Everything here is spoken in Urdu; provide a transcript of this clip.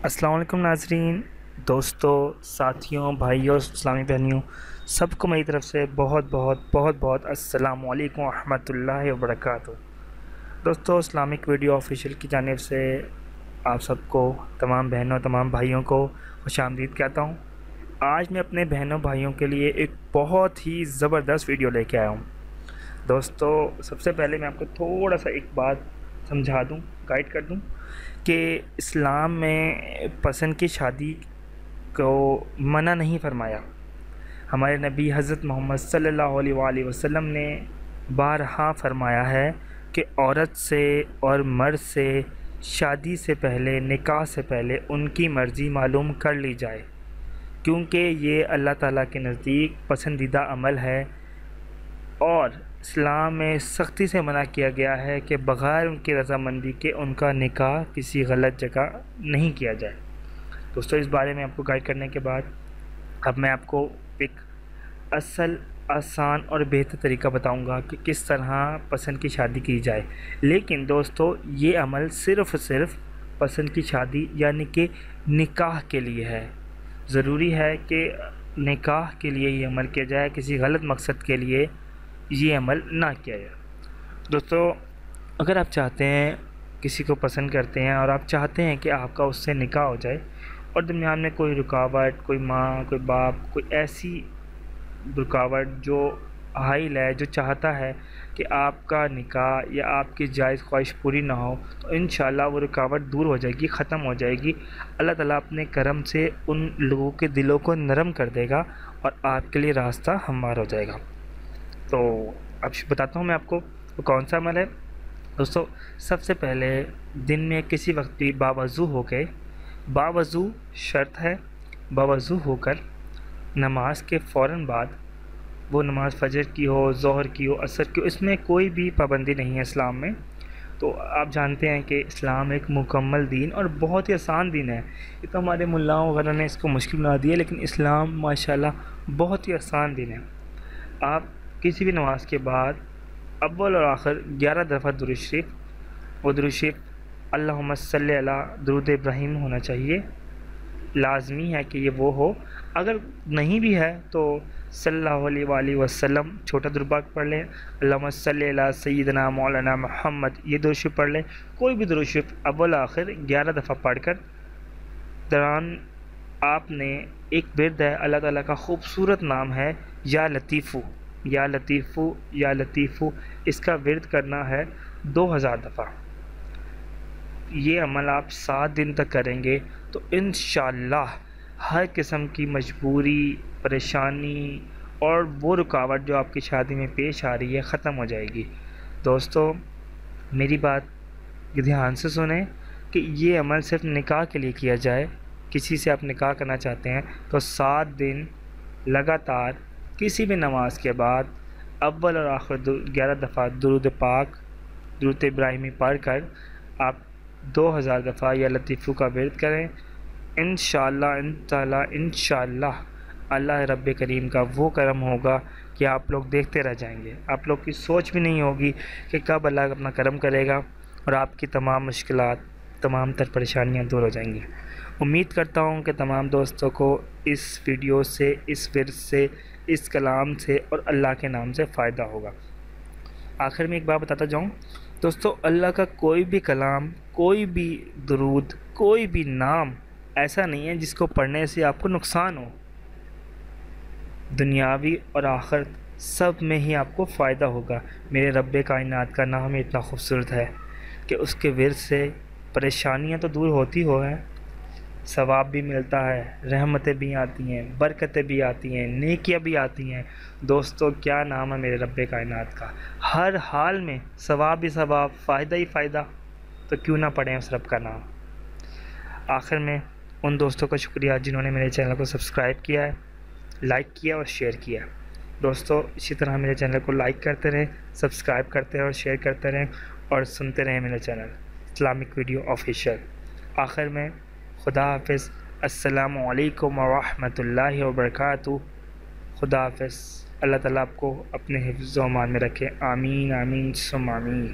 السلام علیکم ناظرین، دوستوں، ساتھیوں، بھائیوں، اسلامی بہنیوں، سب کو میری طرف سے بہت السلام علیکم ورحمۃ اللہ وبرکاتہ۔ دوستوں، اسلامک ویڈیو آفیشیل کی جانب سے آپ سب کو، تمام بہنوں، تمام بھائیوں کو خوش آمدید کہتا ہوں۔ آج میں اپنے بہنوں بھائیوں کے لیے ایک بہت ہی زبردست ویڈیو لے کے آیا ہوں۔ دوستوں، سب سے پہلے میں آپ کو تھوڑا سا ایک بات سمجھا دوں، گائیڈ کر دوں کہ اسلام میں پسند کی شادی کو منع نہیں فرمایا۔ ہمارے نبی حضرت محمد صلی اللہ علیہ وآلہ وسلم نے بارہا فرمایا ہے کہ عورت سے اور مرد سے شادی سے پہلے، نکاح سے پہلے ان کی مرضی معلوم کر لی جائے، کیونکہ یہ اللہ تعالیٰ کے نزدیک پسندیدہ عمل ہے، اور اسلام میں سختی سے منع کیا گیا ہے کہ بغیر ان کی رضامندی کے ان کا نکاح کسی غلط جگہ نہیں کیا جائے۔ دوستو، اس بارے میں آپ کو گائیڈ کرنے کے بعد اب میں آپ کو ایک اصل، آسان اور بہتر طریقہ بتاؤں گا کہ کس طرح پسند کی شادی کی جائے۔ لیکن دوستو، یہ عمل صرف پسند کی شادی یعنی کہ نکاح کے لیے ہے۔ ضروری ہے کہ نکاح کے لیے یہ عمل کیا جائے، کسی غلط مقصد کے لیے یہ عمل نہ کیا جائے۔ دوستو، اگر آپ چاہتے ہیں، کسی کو پسند کرتے ہیں اور آپ چاہتے ہیں کہ آپ کا اس سے نکاح ہو جائے، اور درمیان میں کوئی رکاوٹ، کوئی ماں، کوئی باپ، کوئی ایسی رکاوٹ جو حائل ہے، جو چاہتا ہے کہ آپ کا نکاح یا آپ کی جائز خواہش پوری نہ ہو، تو انشاءاللہ وہ رکاوٹ دور ہو جائے گی، ختم ہو جائے گی۔ اللہ تعالیٰ اپنے کرم سے ان لوگوں کے دلوں کو نرم کر دے گا اور آپ کے لیے راستہ ہموار ہو جائے گا۔ تو اب بتاتا ہوں میں آپ کو وہ کون سا عمل ہے۔ دوستو، سب سے پہلے دن میں کسی وقت بھی باوضو ہو کے، باوضو شرط ہے، باوضو ہو کر نماز کے فوراً بعد، وہ نماز فجر کی ہو، ظہر کی ہو، عصر کی ہو، اس میں کوئی بھی پابندی نہیں ہے اسلام میں۔ تو آپ جانتے ہیں کہ اسلام ایک مکمل دین اور بہت ہی آسان دین ہے۔ یہ تو ہمارے ملاؤں وغیرہ نے اس کو مشکل بنا دیا، لیکن اسلام ماشاءاللہ بہت ہی آسان دین ہے۔ آپ کسی بھی نماز کے بعد اول اور آخر 11 دفعہ درود شریف، وہ درود شریف اللہم صلی علی درود ابراہیم ہونا چاہیے، لازمی ہے کہ یہ وہ ہو۔ اگر نہیں بھی ہے تو صلی اللہ علیہ وآلہ وسلم چھوٹا درود پاک پڑھ لیں، اللہم صلی علی سیدنا مولانا محمد، یہ درود شریف پڑھ لیں۔ کوئی بھی درود شریف اول آخر 11 دفعہ پڑھ کر دوران آپ نے ایک ورد ہے، اللہ تعالیٰ کا خوبصورت نام ہے یا لطیفو، یا لطیفو، یا لطیفو، اس کا ورد کرنا ہے 2000 دفعہ۔ یہ عمل آپ 7 دن تک کریں گے تو انشاءاللہ ہر قسم کی مجبوری، پریشانی اور وہ رکاوٹ جو آپ کی شادی میں پیش آ رہی ہے ختم ہو جائے گی۔ دوستو، میری بات دھیان سے سنیں کہ یہ عمل صرف نکاح کے لیے کیا جائے۔ کسی سے آپ نکاح کرنا چاہتے ہیں تو 7 دن لگاتار کسی بھی نماز کے بعد اول اور آخر 11 دفعہ درود پاک، درود ابراہیمی پڑھ کر آپ 2000 دفعہ یا لطیفو کا ورد کریں۔ انشاءاللہ اللہ رب کریم کا وہ کرم ہوگا کہ آپ لوگ دیکھتے رہ جائیں گے۔ آپ لوگ کی سوچ بھی نہیں ہوگی کہ کب اللہ اپنا کرم کرے گا اور آپ کی تمام مشکلات، تمام تر پریشانیاں دور ہو جائیں گی۔ امید کرتا ہوں کہ تمام دوستوں کو اس ویڈیو سے، اس ورد سے، اس کلام سے اور اللہ کے نام سے فائدہ ہوگا۔ آخر میں ایک بات بتاتا جاؤں دوستو، اللہ کا کوئی بھی کلام، کوئی بھی درود، کوئی بھی نام ایسا نہیں ہے جس کو پڑھنے سے آپ کو نقصان ہو۔ دنیاوی اور آخرت سب میں ہی آپ کو فائدہ ہوگا۔ میرے رب کائنات کا نام اتنا خوبصورت ہے کہ اس کے ورد سے پریشانیاں تو دور ہوتی ہو ہیں، ثواب بھی ملتا ہے، رحمتیں بھی آتی ہیں، برکتیں بھی آتی ہیں، نیکیاں بھی آتی ہیں۔ دوستو، کیا نام ہے میرے رب کائنات کا، ہر حال میں ثواب ہی ثواب، فائدہ ہی فائدہ، تو کیوں نہ پڑھیں اس رب کا نام۔ آخر میں ان دوستوں کا شکریہ جنہوں نے میرے چینل کو سبسکرائب کیا ہے، لائک کیا اور شیئر کیا۔ دوستو، اسی طرح میرے چینل کو لائک کرتے رہیں، سبسکرائب کرتے رہیں اور شیئر کرتے رہیں، اور سنتے رہیں میرے چینل اسلامک ویڈیو آفیشیل۔ آخر میں خدا حافظ، السلام علیکم ورحمۃ اللہ وبرکاتہ۔ خدا حافظ، اللہ تعالیٰ آپ کو اپنے حفظ و امان میں رکھے، آمین آمین ثم آمین۔